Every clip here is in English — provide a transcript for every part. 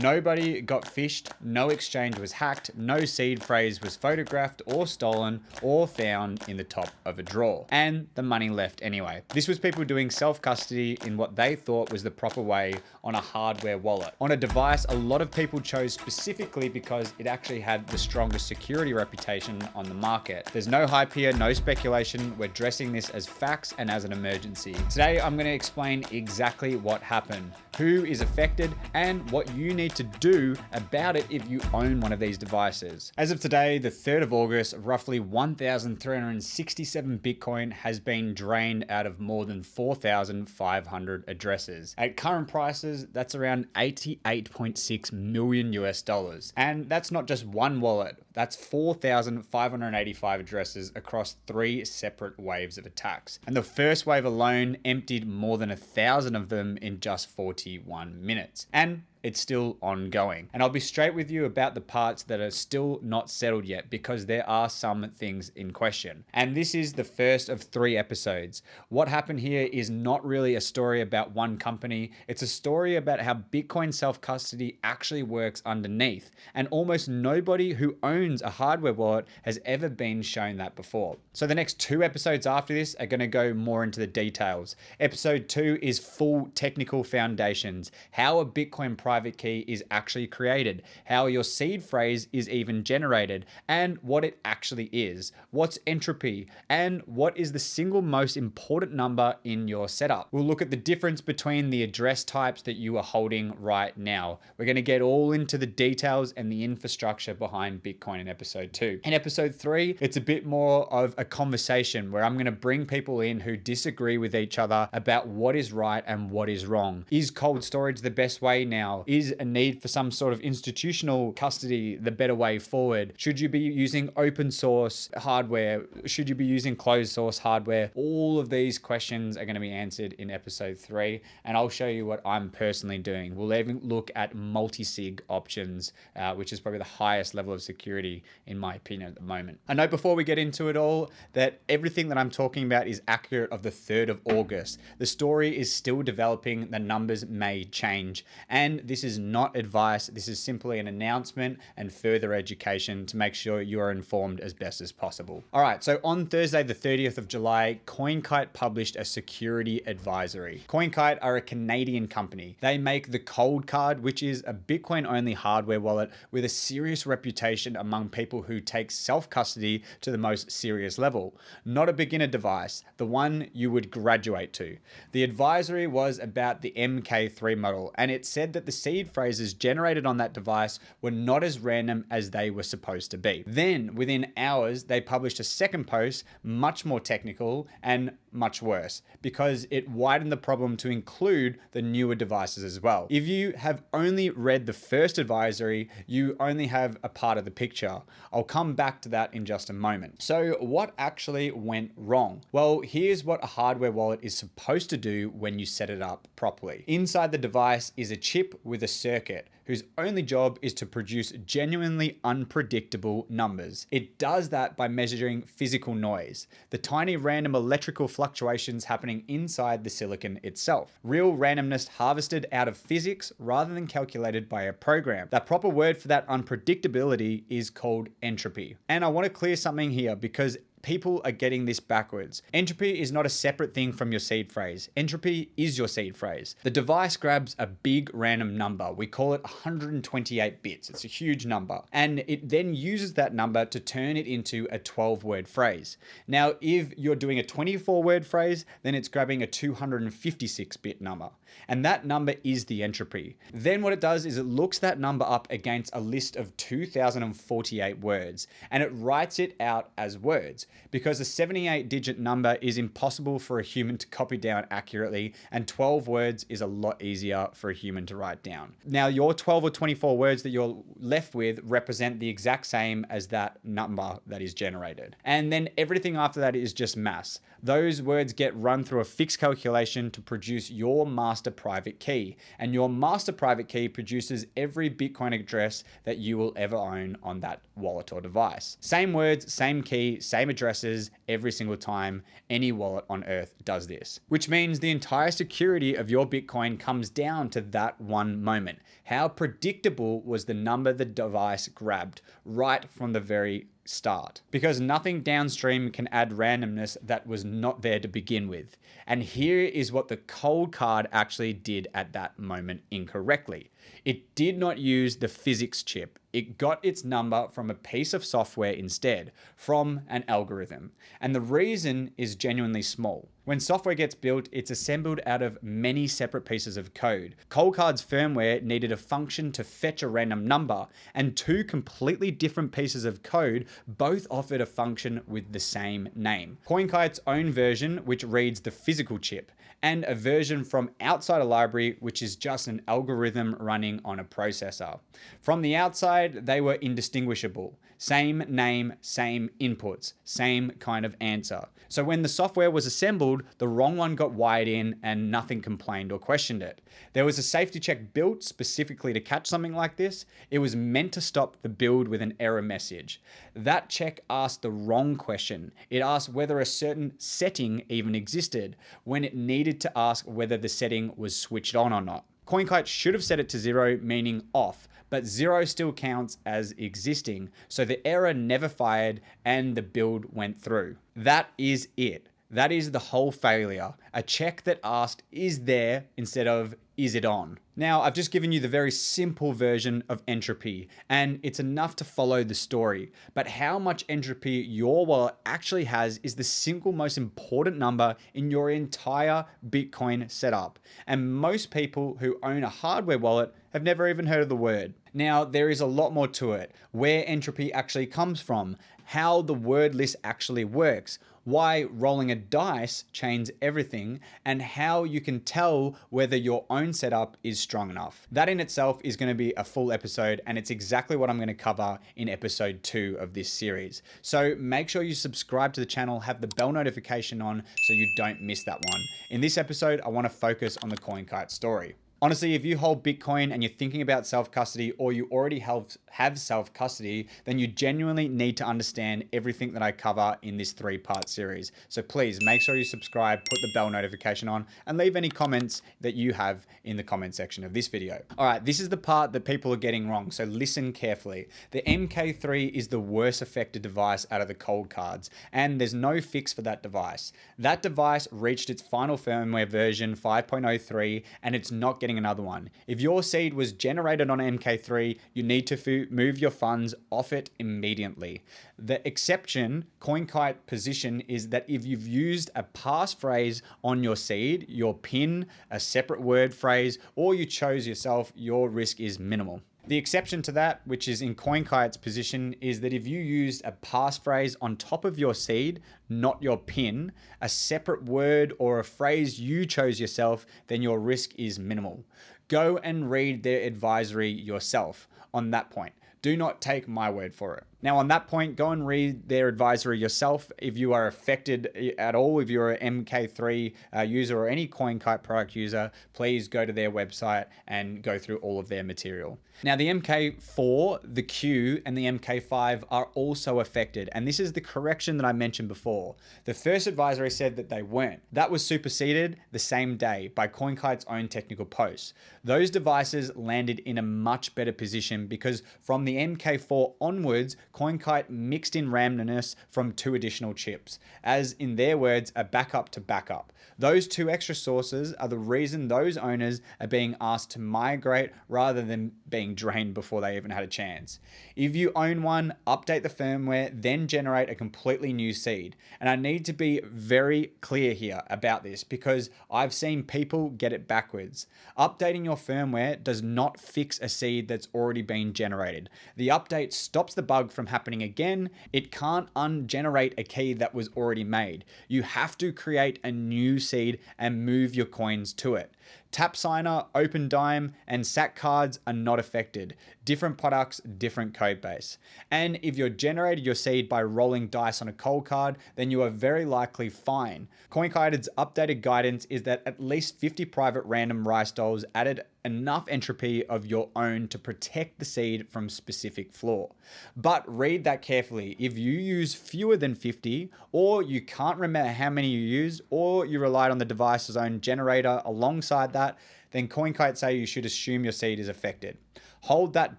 Nobody got phished, no exchange was hacked, no seed phrase was photographed or stolen or found in the top of a drawer, and the money left anyway. This was people doing self-custody in what they thought was the proper way on a hardware wallet. On a device a lot of people chose specifically because it actually had the strongest security reputation on the market. There's no hype here, no speculation. We're dressing this as facts and as an emergency. Today I'm going to explain exactly what happened, who is affected, and what you need to do about it if you own one of these devices. As of today, the 3rd of August, roughly 1,367 Bitcoin has been drained out of more than 4,500 addresses. At current prices, that's around 88.6 million US dollars. And that's not just one wallet, that's 4,585 addresses across 3 separate waves of attacks. And the first wave alone emptied more than 1,000 of them in just 41 minutes. And it's still ongoing. And I'll be straight with you about the parts that are still not settled yet, because there are some things in question. And this is the first of 3 episodes. What happened here is not really a story about one company. It's a story about how Bitcoin self-custody actually works underneath. And almost nobody who owns a hardware wallet has ever been shown that before. So the next 2 episodes after this are going to go more into the details. Episode 2 is full technical foundations, how a Bitcoin private key is actually created, how your seed phrase is even generated, and what it actually is, what's entropy, and what is the single most important number in your setup. We'll look at the difference between the address types that you are holding right now. We're going to get all into the details and the infrastructure behind Bitcoin in episode 2. In episode 3, it's a bit more of a conversation where I'm going to bring people in who disagree with each other about what is right and what is wrong. Is cold storage the best way now? Is a need for some sort of institutional custody the better way forward? Should you be using open source hardware? Should you be using closed source hardware? All of these questions are going to be answered in episode 3, and I'll show you what I'm personally doing. We'll even look at multi-sig options, which is probably the highest level of security in my opinion at the moment. I know before we get into it all that everything that I'm talking about is accurate of the 3rd of August. The story is still developing, the numbers may change, and this is not advice. This is simply an announcement and further education to make sure you are informed as best as possible. All right, so on Thursday, the 30th of July, Coinkite published a security advisory. Coinkite are a Canadian company. They make the Coldcard, which is a Bitcoin-only hardware wallet with a serious reputation among people who take self-custody to the most serious level. Not a beginner device, the one you would graduate to. The advisory was about the MK3 model, and it said that the seed phrases generated on that device were not as random as they were supposed to be. Then, within hours, they published a second post, much more technical and much worse, because it widened the problem to include the newer devices as well. If you have only read the first advisory, you only have a part of the picture. I'll come back to that in just a moment. So what actually went wrong? Well, here's what a hardware wallet is supposed to do when you set it up properly. Inside the device is a chip with a circuit whose only job is to produce genuinely unpredictable numbers. It does that by measuring physical noise, the tiny random electrical fluctuations happening inside the silicon itself. Real randomness harvested out of physics rather than calculated by a program. The proper word for that unpredictability is called entropy. And I want to clear something here because people are getting this backwards. Entropy is not a separate thing from your seed phrase. Entropy is your seed phrase. The device grabs a big random number. We call it 128 bits. It's a huge number. And it then uses that number to turn it into a 12-word phrase. Now, if you're doing a 24-word phrase, then it's grabbing a 256-bit number. And that number is the entropy. Then what it does is it looks that number up against a list of 2,048 words, and it writes it out as words. Because a 78-digit number is impossible for a human to copy down accurately, and 12 words is a lot easier for a human to write down. Now, your 12 or 24 words that you're left with represent the exact same as that number that is generated. And then everything after that is just math. Those words get run through a fixed calculation to produce your master private key, and your master private key produces every Bitcoin address that you will ever own on that wallet or device. Same words, same key, same address, addresses every single time any wallet on earth does this. Which means the entire security of your Bitcoin comes down to that one moment. How predictable was the number the device grabbed right from the very start? Because nothing downstream can add randomness that was not there to begin with. And here is what the Coldcard actually did at that moment incorrectly. It did not use the physics chip. It got its number from a piece of software instead, from an algorithm. And the reason is genuinely small. When software gets built, it's assembled out of many separate pieces of code. Coldcard's firmware needed a function to fetch a random number, and two completely different pieces of code both offered a function with the same name. Coinkite's own version, which reads the physical chip, and a version from outside a library, which is just an algorithm running on a processor. From the outside, they were indistinguishable. Same name, same inputs, same kind of answer. So when the software was assembled, the wrong one got wired in and nothing complained or questioned it. There was a safety check built specifically to catch something like this. It was meant to stop the build with an error message. That check asked the wrong question. It asked whether a certain setting even existed, when it needed to ask whether the setting was switched on or not. Coinkite should have set it to 0, meaning off, but 0 still counts as existing, so the error never fired and the build went through. That is it. That is the whole failure. A check that asked, is there, instead of, is it on? Now, I've just given you the very simple version of Entropy, and it's enough to follow the story. But how much entropy your wallet actually has is the single most important number in your entire Bitcoin setup. And most people who own a hardware wallet have never even heard of the word. Now, there is a lot more to it. Where entropy actually comes from, how the word list actually works, why rolling a dice changes everything, and how you can tell whether your own setup is strong enough. That in itself is going to be a full episode, and it's exactly what I'm going to cover in episode 2 of this series. So make sure you subscribe to the channel, have the bell notification on so you don't miss that one. In this episode, I want to focus on the Coinkite story. Honestly, if you hold Bitcoin and you're thinking about self-custody, or you already have self-custody, then you genuinely need to understand everything that I cover in this 3-part series. So please make sure you subscribe, put the bell notification on, and leave any comments that you have in the comment section of this video. All right, this is the part that people are getting wrong, so listen carefully. The MK3 is the worst affected device out of the Coldcards, and there's no fix for that device. That device reached its final firmware version 5.03, and it's not getting another one. If your seed was generated on MK3, you need to move your funds off it immediately. The exception, Coinkite position, is that if you've used a passphrase on your seed, your PIN, a separate word phrase, or you chose yourself, your risk is minimal. The exception to that, which is in Coinkite's position, is that if you used a passphrase on top of your seed, not your PIN, a separate word or a phrase you chose yourself, then your risk is minimal. Go and read their advisory yourself on that point. Do not take my word for it. Now, on that point, go and read their advisory yourself. If you are affected at all, if you're an MK3 user or any Coinkite product user, please go to their website and go through all of their material. Now, the MK4, the Q, and the MK5 are also affected, and this is the correction that I mentioned before. The first advisory said that they weren't. That was superseded the same day by Coinkite's own technical posts. Those devices landed in a much better position because from the MK4 onwards, Coinkite mixed in randomness from 2 additional chips, as in their words, a backup to backup. Those 2 extra sources are the reason those owners are being asked to migrate rather than being drained before they even had a chance. If you own one, update the firmware, then generate a completely new seed. And I need to be very clear here about this because I've seen people get it backwards. Updating your firmware does not fix a seed that's already been generated. The update stops the bug from happening again. It can't ungenerate a key that was already made. You have to create a new seed and move your coins to it. Tap Signer, OpenDime, and SAC cards are not affected. Different products, different code base. And if you're generated your seed by rolling dice on a Coldcard, then you are very likely fine. Coinkite's updated guidance is that at least 50 private random rice dolls added enough entropy of your own to protect the seed from specific flaw. But read that carefully. If you use fewer than 50, or you can't remember how many you used, or you relied on the device's own generator alongside that, then Coinkite say you should assume your seed is affected. Hold that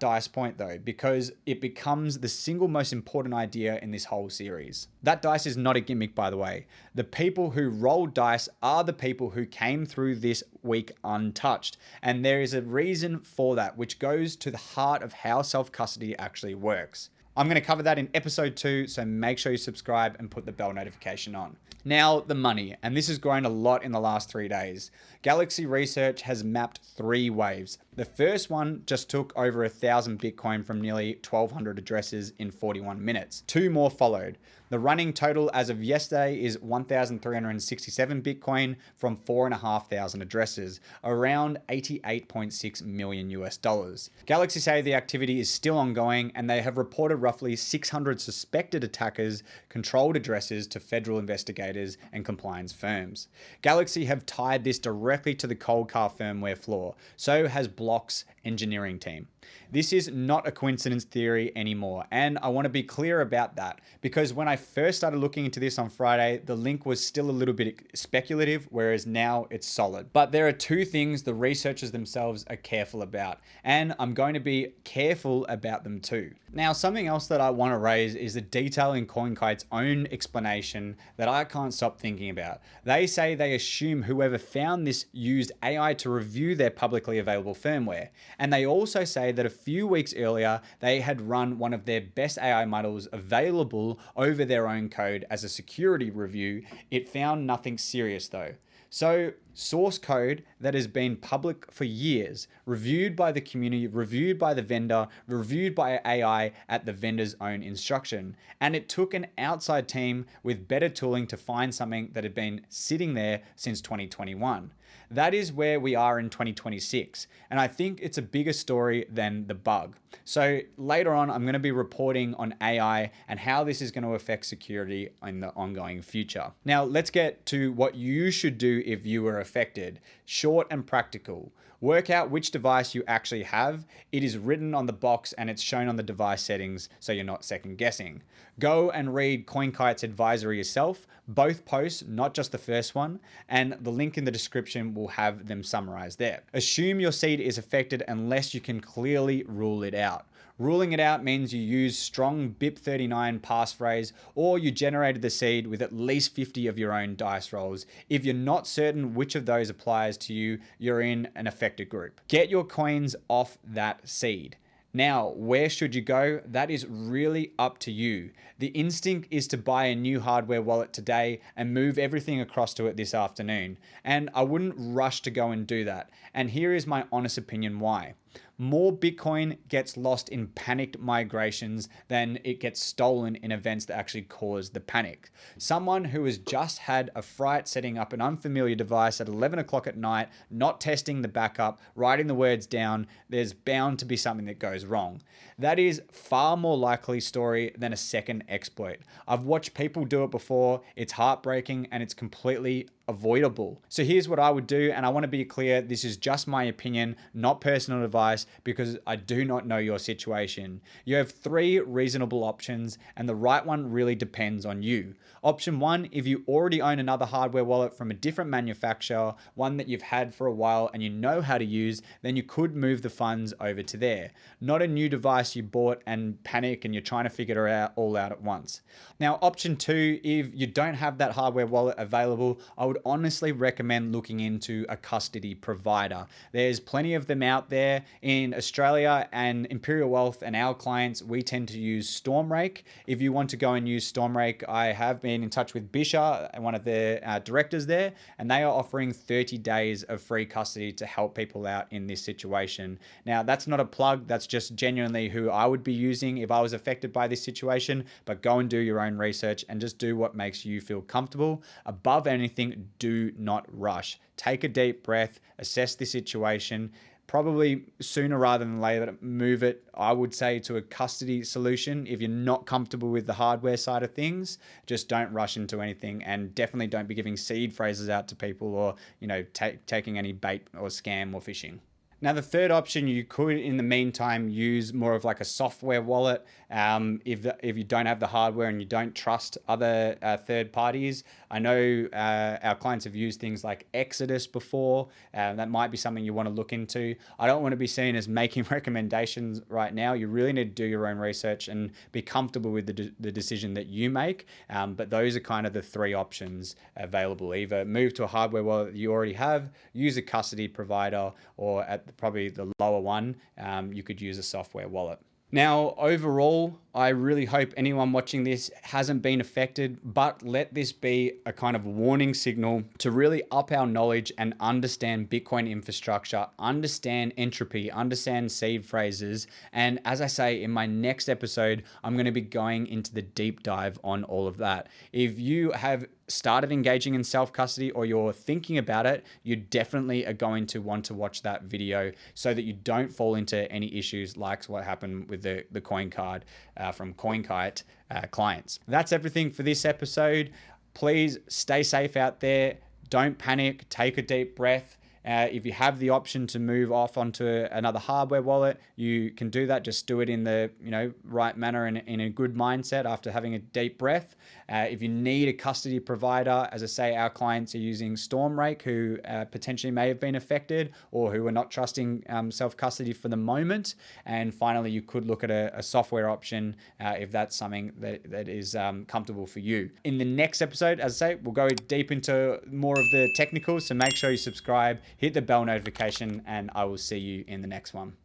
dice point though, because it becomes the single most important idea in this whole series. That dice is not a gimmick, by the way. The people who rolled dice are the people who came through this week untouched. And there is a reason for that, which goes to the heart of how self-custody actually works. I'm going to cover that in episode 2, so make sure you subscribe and put the bell notification on. Now, the money, and this has grown a lot in the last 3 days. Galaxy Research has mapped 3 waves. The first one just took over 1,000 Bitcoin from nearly 1,200 addresses in 41 minutes. 2 more followed. The running total as of yesterday is 1,367 Bitcoin from 4,500 addresses, around 88.6 million US dollars. Galaxy say the activity is still ongoing, and they have reported roughly 600 suspected attackers controlled addresses to federal investigators and compliance firms. Galaxy have tied this directly to the Coldcard firmware flaw, so has Block's engineering team. This is not a coincidence theory anymore, and I want to be clear about that, because when I first started looking into this on Friday, the link was still a little bit speculative, whereas now it's solid. But there are 2 things the researchers themselves are careful about, and I'm going to be careful about them too. Now, something else that I want to raise is the detail in Coinkite's own explanation that I can't stop thinking about. They say they assume whoever found this used AI to review their publicly available firmware, and they also say that a few weeks earlier, they had run one of their best AI models available over their own code as a security review. It found nothing serious though. So source code that has been public for years, reviewed by the community, reviewed by the vendor, reviewed by AI at the vendor's own instruction. And it took an outside team with better tooling to find something that had been sitting there since 2021. That is where we are in 2026. And I think it's a bigger story than the bug. So later on, I'm going to be reporting on AI and how this is going to affect security in the ongoing future. Now, let's get to what you should do if you were affected. Short and practical. Work out which device you actually have. It is written on the box and it's shown on the device settings, so you're not second guessing. Go and read Coinkite's advisory yourself, both posts, not just the first one, and the link in the description will have them summarized there. Assume your seed is affected unless you can clearly rule it out. Ruling it out means you use strong BIP39 passphrase, or you generated the seed with at least 50 of your own dice rolls. If you're not certain which of those applies to you, you're in an affected group. Get your coins off that seed. Now, where should you go? That is really up to you. The instinct is to buy a new hardware wallet today and move everything across to it this afternoon. And I wouldn't rush to go and do that. And here is my honest opinion why. More Bitcoin gets lost in panicked migrations than it gets stolen in events that actually cause the panic. Someone who has just had a fright setting up an unfamiliar device at 11 o'clock at night, not testing the backup, writing the words down, there's bound to be something that goes wrong. That is far more likely story than a second exploit. I've watched people do it before, it's heartbreaking and it's completely avoidable. So here's what I would do, and I want to be clear, this is just my opinion, not personal advice, because I do not know your situation. You have 3 reasonable options, and the right one really depends on you. Option 1, if you already own another hardware wallet from a different manufacturer, one that you've had for a while and you know how to use, then you could move the funds over to there. Not a new device you bought and panic and you're trying to figure it all out at once. Now, option 2, if you don't have that hardware wallet available, I would honestly recommend looking into a custody provider. There's plenty of them out there. In Australia and Imperial Wealth and our clients, we tend to use Stormrake. If you want to go and use Stormrake, I have been in touch with Bisha, one of the directors there, and they are offering 30 days of free custody to help people out in this situation. Now, that's not a plug, that's just genuinely who I would be using if I was affected by this situation, but go and do your own research and just do what makes you feel comfortable. Above anything, do not rush. Take a deep breath, assess the situation. Probably sooner rather than later, move it, I would say, to a custody solution. If you're not comfortable with the hardware side of things, just don't rush into anything, and definitely don't be giving seed phrases out to people, or taking any bait or scam or phishing. Now, the third option, you could, in the meantime, use more of like a software wallet. If you don't have the hardware and you don't trust other third parties, I know our clients have used things like Exodus before. That might be something you want to look into. I don't want to be seen as making recommendations right now. You really need to do your own research and be comfortable with the decision that you make. But those are kind of the three options available. Either move to a hardware wallet that you already have, use a custody provider, or at probably the lower one, you could use a software wallet. Now, overall, I really hope anyone watching this hasn't been affected, but let this be a kind of warning signal to really up our knowledge and understand Bitcoin infrastructure, understand Entropy, understand seed phrases. And as I say, in my next episode, I'm going to be going into the deep dive on all of that. If you have started engaging in self-custody, or you're thinking about it, you definitely are going to want to watch that video so that you don't fall into any issues like what happened with the Coinkard from Coinkite clients. That's everything for this episode. Please stay safe out there. Don't panic. Take a deep breath. If you have the option to move off onto another hardware wallet, you can do that. Just do it in the right manner and in a good mindset after having a deep breath. If you need a custody provider, as I say, our clients are using Stormrake, who potentially may have been affected, or who are not trusting self-custody for the moment. And finally, you could look at a software option if that's something that is comfortable for you. In the next episode, as I say, we'll go deep into more of the technicals, so make sure you subscribe, hit the bell notification, and I will see you in the next one.